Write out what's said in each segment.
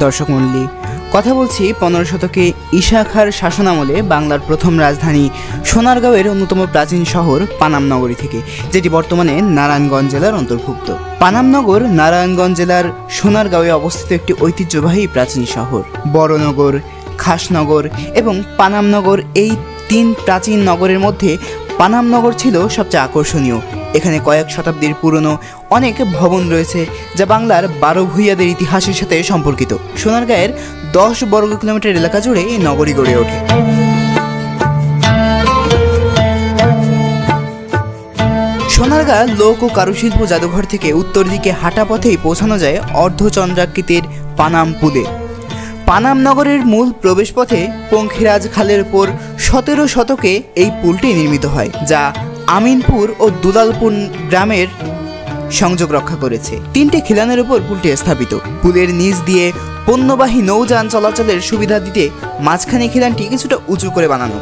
দর্শক মণ্ডলী, কথা বলছি 15 শতকে ঈশা খাঁর শাসনামলে বাংলার প্রথম রাজধানী সোনারগাঁওয়ের অন্যতম প্রাচীন শহর পানাম নগরী থেকে, যেটি বর্তমানে নারায়ণগঞ্জ জেলার অন্তর্ভুক্ত। পানাম নগর নারায়ণগঞ্জ জেলার সোনারগাঁওয়ে অবস্থিত একটি ঐতিহ্যবাহী প্রাচীন শহর। বড়নগর, খাসনগর এবং পানাম নগর, এই 3 প্রাচীন নগরের মধ্যে পানাম নগর ছিল সবচেয়ে আকর্ষণীয়। এখানে কয়েক শতাব্দীর পুরনো অনেক ভবন রয়েছে, যা বাংলার 12 ভূঁইয়াদের ইতিহাসের সাথে সম্পর্কিত। সোনারগাঁয়ের 10 বর্গ কিলোমিটার এলাকা জুড়ে এই নগরী গড়ে ওঠে। সোনারগাঁ লোক ও কারুশিল্প জাদুঘর থেকে উত্তর দিকে হাঁটা পথেই পৌঁছানো যায় অর্ধচন্দ্রাকৃতির পানাম পুলে। পানাম নগরের মূল প্রবেশপথে পঙ্খিরাজ খালের উপর 17 শতকে এই পুলটি নির্মিত হয়, যা আমিনপুর ও দুলালপুর গ্রামের সংযোগ রক্ষা করেছে। 3টি খিলানের উপর পুলটি স্থাপিত। পুলের নিচ দিয়ে পণ্যবাহী নৌযান চলাচলের সুবিধা দিতে মাঝখানে খিলানটি কিছুটা উঁচু করে বানানো।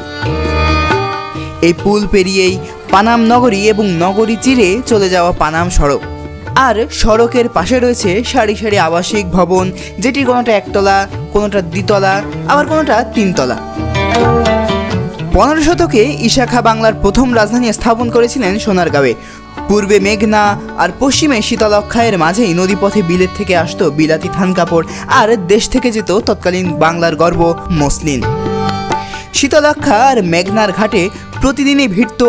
এই পুল পেরিয়েই পানাম নগরী এবং নগরী চিরে চলে যাওয়া পানাম সড়ক। আর সড়কের পাশে রয়েছে সারি সারি আবাসিক ভবন, যেটির কোনোটা 1 তলা, কোনোটা 2 তলা, আবার কোনোটা 3 তলা। 15 শতকে ঈশা খাঁ বাংলার প্রথম রাজধানী স্থাপন করেছিলেন সোনারগাঁওয়ে। পূর্বে মেঘনা আর পশ্চিমে শীতলক্ষায়ের মাঝেই নদীপথে বিলেত থেকে আসতো বিলাতি থান কাপড়, আর দেশ থেকে যেত তৎকালীন বাংলার গর্ব মসলিন। শীতলক্ষা আর মেঘনার ঘাটে প্রতিদিনই ভিড়ত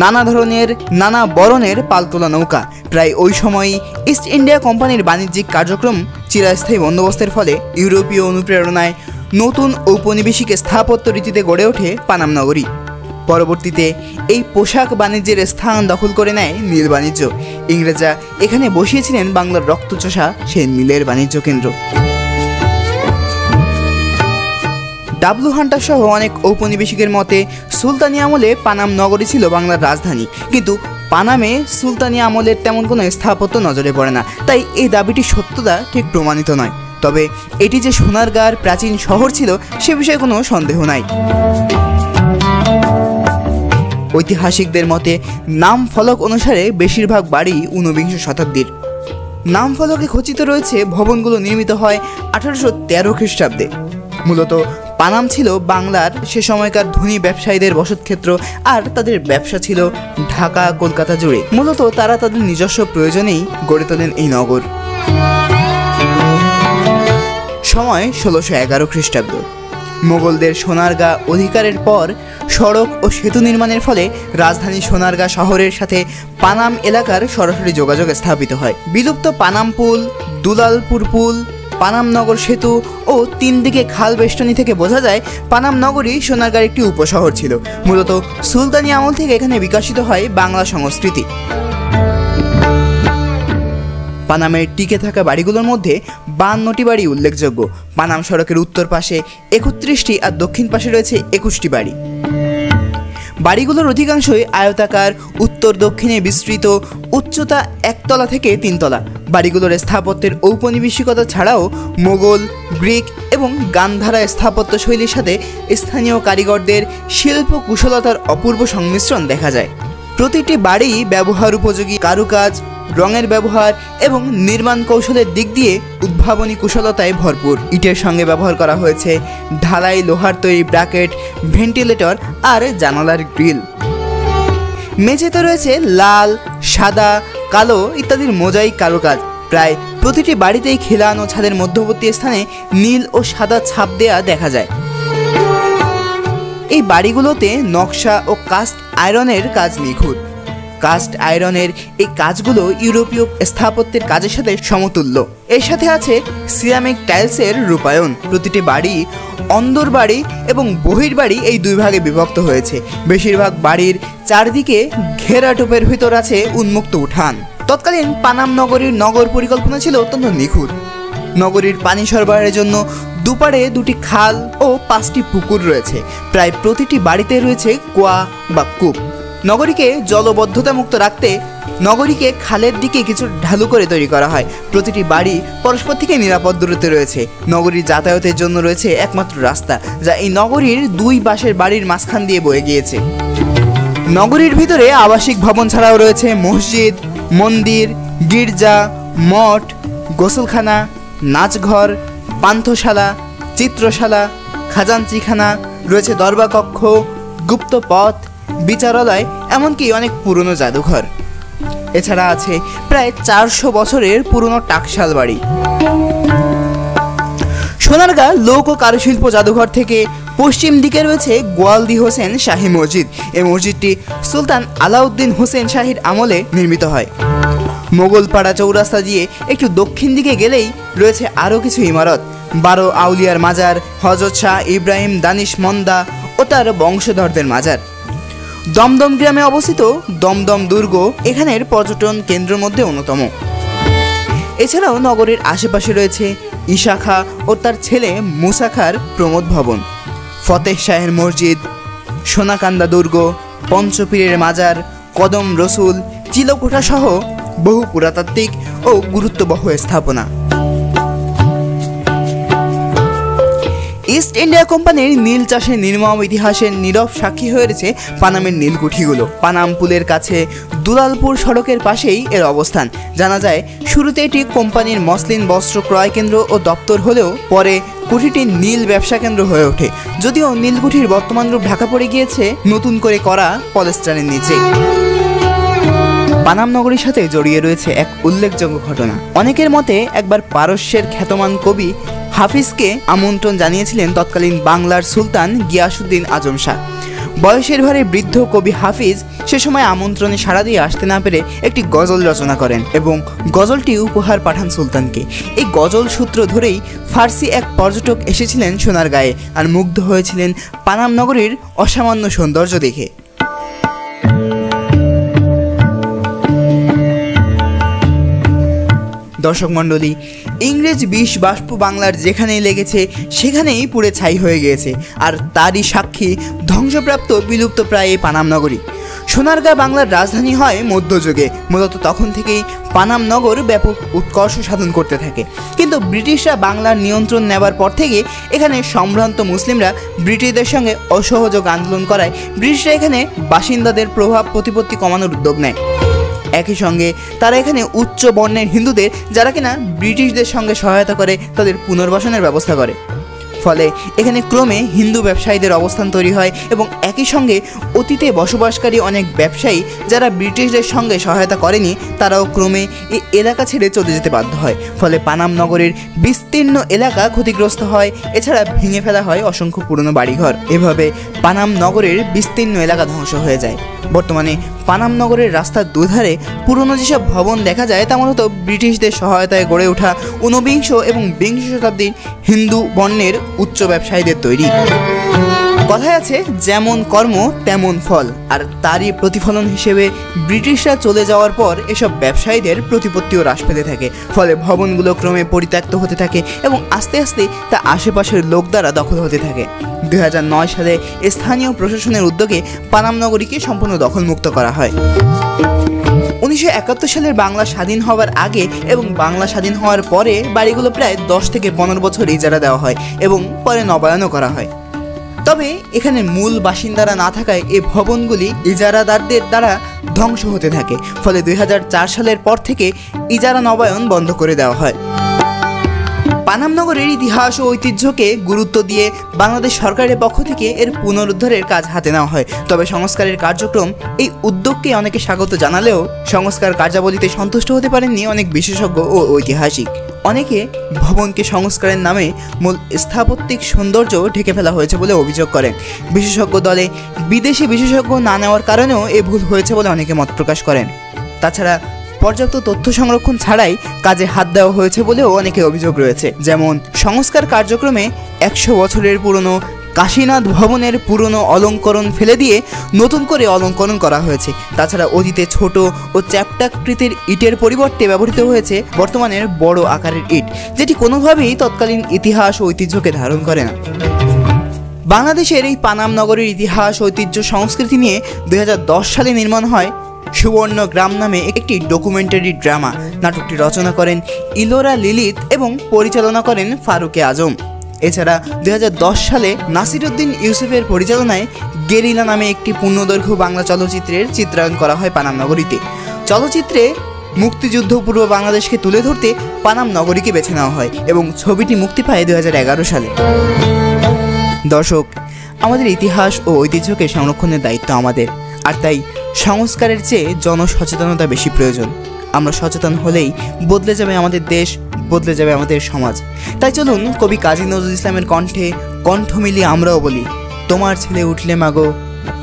নানা ধরনের নানা বরণের পালতোলা নৌকা। প্রায় ওই সময়ই ইস্ট ইন্ডিয়া কোম্পানির বাণিজ্যিক কার্যক্রম চিরস্থায়ী বন্দোবস্তের ফলে ইউরোপীয় অনুপ্রেরণায় নতুন ঔপনিবেশিক স্থাপত্য রীতিতে গড়ে ওঠে পানাম নগরী। পরবর্তীতে এই পোশাক বাণিজ্যের স্থান দখল করে নেয় নীল বাণিজ্য। ইংরেজরা এখানে বসিয়েছিলেন বাংলার রক্তচোষা সেই নীলের বাণিজ্য কেন্দ্র। ডাব্লু হান্টার সহ অনেক ঔপনিবেশিকের মতে সুলতানি আমলে পানাম নগরী ছিল বাংলার রাজধানী, কিন্তু পানামে সুলতানি আমলের তেমন কোনো স্থাপত্য নজরে পড়ে না, তাই এই দাবিটির সত্যতা ঠিক প্রমাণিত নয়। তবে এটি যে সোনারগাঁওর প্রাচীন শহর ছিল সে বিষয়ে কোনো সন্দেহ নাই। ঐতিহাসিকদের মতে নাম ফলক অনুসারে বেশিরভাগ বাড়ি 19 শতাব্দীর। নাম ফলকে খচিত রয়েছে ভবনগুলো নির্মিত হয় 1813 খ্রিস্টাব্দে। মূলত পানাম ছিল বাংলার সে সময়কার ধনী ব্যবসায়ীদের বসতক্ষেত্র, আর তাদের ব্যবসা ছিল ঢাকা কলকাতা জুড়ে। মূলত তারা তাদের নিজস্ব প্রয়োজনেই গড়ে তোলেন এই নগর। সময় 1611 খ্রিস্টাব্দ। মোগলদের সোনারগাঁ অধিকারের পর সড়ক ও সেতু নির্মাণের ফলে রাজধানী সোনারগাঁ শহরের সাথে পানাম এলাকার সরাসরি যোগাযোগ স্থাপিত হয়। বিলুপ্ত পানাম পুল, দুলালপুর পুল, পানাম নগর সেতু ও 3 দিকে খাল বেষ্টনী থেকে বোঝা যায় পানাম নগরী সোনারগাঁর একটি উপশহর ছিল। মূলত সুলতানি আমল থেকে এখানে বিকশিত হয় বাংলা সংস্কৃতি। পানামের টিকে থাকা বাড়িগুলোর মধ্যে 52টি বাড়ি উল্লেখযোগ্য। পানাম সড়কের উত্তর পাশে 31টি আর দক্ষিণ পাশে রয়েছে 21টি বাড়ি। বাড়িগুলোর অধিকাংশই আয়তাকার, উত্তর দক্ষিণে বিস্তৃত, উচ্চতা 1 তলা থেকে 3 তলা। বাড়িগুলোর স্থাপত্যের ঔপনিবেশিকতা ছাড়াও মোগল, গ্রিক এবং গান্ধারা স্থাপত্য শৈলীর সাথে স্থানীয় কারিগরদের শিল্প কুশলতার অপূর্ব সংমিশ্রণ দেখা যায়। প্রতিটি বাড়ি ব্যবহার উপযোগী কারুকাজ, রঙের ব্যবহার এবং নির্মাণ কৌশলের দিক দিয়ে উদ্ভাবনী কুশলতায় ভরপুর। ইটের সঙ্গে ব্যবহার করা হয়েছে ঢালাই লোহার তৈরি ব্র্যাকেট, ভেন্টিলেটর আর জানালার গ্রিল। মেঝেতে রয়েছে লাল, সাদা, কালো ইত্যাদির মোজাইক কারুকাজ। প্রায় প্রতিটি বাড়িতেই খিলান ও ছাদের মধ্যবর্তী স্থানে নীল ও সাদা ছাপ দেয়া দেখা যায়। এই বাড়িগুলোতে নকশা ও কাস্ট আয়রনের কাজ নিখুঁত। কাস্ট আয়রনের এই কাজগুলো ইউরোপীয় স্থাপত্যের কাজের সাথে সমতুল্য। এর সাথে আছে সিরামিক টাইলসের রূপায়ণ। প্রতিটি বাড়ি অন্দর বাড়ি এবং বহির বাড়ি এই 2 ভাগে বিভক্ত হয়েছে। বেশিরভাগ বাড়ির চারদিকে ঘেরা টোপের ভিতর আছে উন্মুক্ত উঠান। তৎকালীন পানাম নগরীর নগর পরিকল্পনা ছিল অত্যন্ত নিখুঁত। নগরীর পানি সরবরাহের জন্য দুপারে 2টি খাল ও 5টি পুকুর রয়েছে। প্রায় প্রতিটি বাড়িতে রয়েছে কুয়া বা কূপ। নগরীকে জলবদ্ধতা মুক্ত রাখতে নগরীকে খালের দিকে কিছু ঢালু করে তৈরি করা হয়। প্রতিটি বাড়ি পরস্পর থেকে নিরাপদ দূরত্বে রয়েছে। নগরীর যাতায়াতের জন্য রয়েছে একমাত্র রাস্তা, যা এই নগরীর 2 পাশের বাড়ির মাঝখান দিয়ে বয়ে গিয়েছে। নগরীর ভিতরে আবাসিক ভবন ছাড়াও রয়েছে মসজিদ, মন্দির, গির্জা, মঠ, গোসলখানা, নাচঘর, পান্থশালা, চিত্রশালা, খাজাঞ্চিখানা, রয়েছে দরবার কক্ষ, গুপ্ত পথ, বিচারালয়, এমনকি অনেক পুরনো জাদুঘর। এছাড়া আছে প্রায় 400 বছরের পুরনো টাকশাল বাড়ি। সোনারগাঁ লোক ও কারুশিল্প জাদুঘর থেকে পশ্চিম দিকে রয়েছে গোয়ালদি হোসেন শাহী মসজিদ। এই মসজিদটি সুলতান আলাউদ্দিন হোসেন শাহীর আমলে নির্মিত হয়। মোগলপাড়া চৌরাস্তা দিয়ে একটু দক্ষিণ দিকে গেলেই রয়েছে আরও কিছু ইমারত, 12 আউলিয়ার মাজার, হযরত শাহ ইব্রাহিম দানিশ মন্দা ও তার বংশধরদের মাজার। দমদম গ্রামে অবস্থিত দমদম দুর্গ এখানের পর্যটন কেন্দ্রের মধ্যে অন্যতম। এছাড়াও নগরের আশেপাশে রয়েছে ঈশা খাঁ ও তার ছেলে মুসা খাঁর প্রমোদ ভবন, ফতেহ শাহের মসজিদ, সোনাকান্দা দুর্গ, পঞ্চপীরের মাজার, কদম রসুল, চিলকোঠা সহ বহু পুরাতাত্ত্বিক ও গুরুত্ববহ স্থাপনা। ইস্ট ইন্ডিয়া কোম্পানির নীল চাষের নির্মম ইতিহাসের নীরব সাক্ষী হয়ে রয়েছে পানামের নীলকুঠিগুলো। পানাম পুলের কাছে দুলালপুর সড়কের পাশেই এর অবস্থান। জানা যায় শুরুতে এটি কোম্পানির মসলিন বস্ত্র ক্রয় কেন্দ্র ও দপ্তর হলেও পরে কুঠিটি নীল ব্যবসা কেন্দ্র হয়ে ওঠে। যদিও নীলকুঠির বর্তমান রূপ ঢাকা পড়ে গিয়েছে নতুন করে করা পলেস্টারের নিচে। পানাম নগরীর সাথে জড়িয়ে রয়েছে এক উল্লেখযোগ্য ঘটনা। অনেকের মতে একবার পারস্যের খ্যাতমান কবি হাফিজকে আমন্ত্রণ জানিয়েছিলেন তৎকালীন বাংলার সুলতান গিয়াসউদ্দিন আজম শাহ। বয়সের ভারে বৃদ্ধ কবি হাফিজ সে সময় আমন্ত্রণে সাড়া দিয়ে আসতে না পেরে একটি গজল রচনা করেন এবং গজলটি উপহার পাঠান সুলতানকে। এই গজল সূত্র ধরেই ফার্সি এক পর্যটক এসেছিলেন সোনারগাঁয়ে আর মুগ্ধ হয়েছিলেন পানাম নগরীর অসামান্য সৌন্দর্য দেখে। দর্শক মণ্ডলী, ইংরেজ বিষ বাষ্প বাংলার যেখানেই লেগেছে সেখানেই পুড়ে ছাই হয়ে গিয়েছে, আর তারই সাক্ষী ধ্বংসপ্রাপ্ত বিলুপ্তপ্রায় এই পানাম নগরী। সোনারগাঁ বাংলার রাজধানী হয় মধ্যযুগে। মূলত তখন থেকেই পানাম নগর ব্যাপক উৎকর্ষ সাধন করতে থাকে। কিন্তু ব্রিটিশরা বাংলার নিয়ন্ত্রণ নেবার পর থেকে এখানে সম্ভ্রান্ত মুসলিমরা ব্রিটিশদের সঙ্গে অসহযোগ আন্দোলন করায় ব্রিটিশরা এখানে বাসিন্দাদের প্রভাব প্রতিপত্তি কমানোর উদ্যোগ নেয়। একই সঙ্গে তারা এখানে উচ্চ বর্ণের হিন্দুদের, যারা কিনা ব্রিটিশদের সঙ্গে সহায়তা করে, তাদের পুনর্বাসনের ব্যবস্থা করে। ফলে এখানে ক্রমে হিন্দু ব্যবসায়ীদের অবস্থান তৈরি হয় এবং একই সঙ্গে অতীতে বসবাসকারী অনেক ব্যবসায়ী যারা ব্রিটিশদের সঙ্গে সহায়তা করেনি তারাও ক্রমে এই এলাকা ছেড়ে চলে যেতে বাধ্য হয়। ফলে পানাম নগরের বিস্তীর্ণ এলাকা ক্ষতিগ্রস্ত হয়। এছাড়া ভেঙে ফেলা হয় অসংখ্য পুরনো বাড়িঘর। এভাবে পানাম নগরের বিস্তীর্ণ এলাকা ধ্বংস হয়ে যায়। বর্তমানে পানাম নগরের রাস্তার দুধারে পুরনো যেসব ভবন দেখা যায় তা মূলত ব্রিটিশদের সহায়তায় গড়ে ওঠা ঊনবিংশ এবং বিংশ শতাব্দীর হিন্দু বর্ণের উচ্চ ব্যবসায়ীদের তৈরি। কথায় আছে, যেমন কর্ম তেমন ফল, আর তারই প্রতিফলন হিসেবে ব্রিটিশরা চলে যাওয়ার পর এসব ব্যবসায়ীদের প্রতিপত্তিও হ্রাস পেতে থাকে। ফলে ভবনগুলো ক্রমে পরিত্যক্ত হতে থাকে এবং আস্তে আস্তে তা আশেপাশের লোক দ্বারা দখল হতে থাকে। 2009 সালে স্থানীয় প্রশাসনের উদ্যোগে পানাম নগরীকে সম্পূর্ণ দখলমুক্ত করা হয়। 1971 সালের বাংলা স্বাধীন হওয়ার আগে এবং বাংলা স্বাধীন হওয়ার পরে বাড়িগুলো প্রায় 10 থেকে 15 বছর ইজারা দেওয়া হয় এবং পরে নবায়নও করা হয়। তবে এখানে মূল বাসিন্দারা না থাকায় এই ভবনগুলি ইজারাদারদের দ্বারা ধ্বংস হতে থাকে। ফলে 2004 সালের পর থেকে ইজারা নবায়ন বন্ধ করে দেওয়া হয়। পানাম নগরের ইতিহাস ও ঐতিহ্যকে গুরুত্ব দিয়ে বাংলাদেশ সরকারের পক্ষ থেকে এর পুনরুদ্ধারের কাজ হাতে নেওয়া হয়। তবে সংস্কারের কার্যক্রম এই উদ্যোগকে অনেকে স্বাগত জানালেও সংস্কার কার্যাবলীতে সন্তুষ্ট হতে পারেননি অনেক বিশেষজ্ঞ ও ঐতিহাসিক। অনেকে ভবনকে সংস্কারের নামে মূল স্থাপত্যিক সৌন্দর্য ঢেকে ফেলা হয়েছে বলে অভিযোগ করেন। বিশেষজ্ঞ দলে বিদেশি বিশেষজ্ঞ না নেওয়ার কারণেও এ ভুল হয়েছে বলে অনেকে মত প্রকাশ করেন। তাছাড়া পর্যাপ্ত তথ্য সংরক্ষণ ছাড়াই কাজে হাত দেওয়া হয়েছে বলেও অনেকে অভিযোগ রয়েছে। যেমন সংস্কার কার্যক্রমে 100 বছরের পুরনো কাশীনাথ ভবনের পুরনো অলঙ্করণ ফেলে দিয়ে নতুন করে অলঙ্করণ করা হয়েছে। তাছাড়া অতীতে ছোট ও চ্যাপ্টাকৃতির ইটের পরিবর্তে ব্যবহৃত হয়েছে বর্তমানের বড় আকারের ইট, যেটি কোনোভাবেই তৎকালীন ইতিহাস ও ঐতিহ্যকে ধারণ করে না। বাংলাদেশের এই পানাম নগরের ইতিহাস, ঐতিহ্য, সংস্কৃতি নিয়ে 2010 সালে নির্মাণ হয় সুবর্ণ গ্রাম নামে একটি ডকুমেন্টারি ড্রামা। নাটকটি রচনা করেন ইলোরা লিলিত এবং পরিচালনা করেন ফারুকে আজম। এছাড়া 2010 সালে নাসিরউদ্দিন ইউসুফের পরিচালনায় গেরিলা নামে একটি পূর্ণদৈর্ঘ্য বাংলা চলচ্চিত্রের চিত্রায়ন করা হয় পানাম নগরীতে। চলচ্চিত্রে মুক্তিযুদ্ধ পূর্ব বাংলাদেশকে তুলে ধরতে পানাম নগরীকে বেছে নেওয়া হয় এবং ছবিটি মুক্তি পায় 2011 সালে। দর্শক, আমাদের ইতিহাস ও ঐতিহ্যকে সংরক্ষণের দায়িত্ব আমাদের, আর তাই সংস্কারের চেয়ে জনসচেতনতা বেশি প্রয়োজন। আমরা সচেতন হলেই বদলে যাবে আমাদের দেশ, বদলে যাবে আমাদের সমাজ। তাই চলুন কবি কাজী নজরুল ইসলামের কণ্ঠে কণ্ঠ মিলিয়ে আমরাও বলি, তোমার ছেলে উঠলে মাগো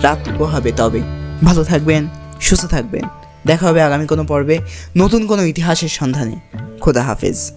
রাত পোহাবে তবে। ভালো থাকবেন, সুস্থ থাকবেন। দেখা হবে আগামী কোনো পর্বে নতুন কোনো ইতিহাসের সন্ধানে। খোদা হাফেজ।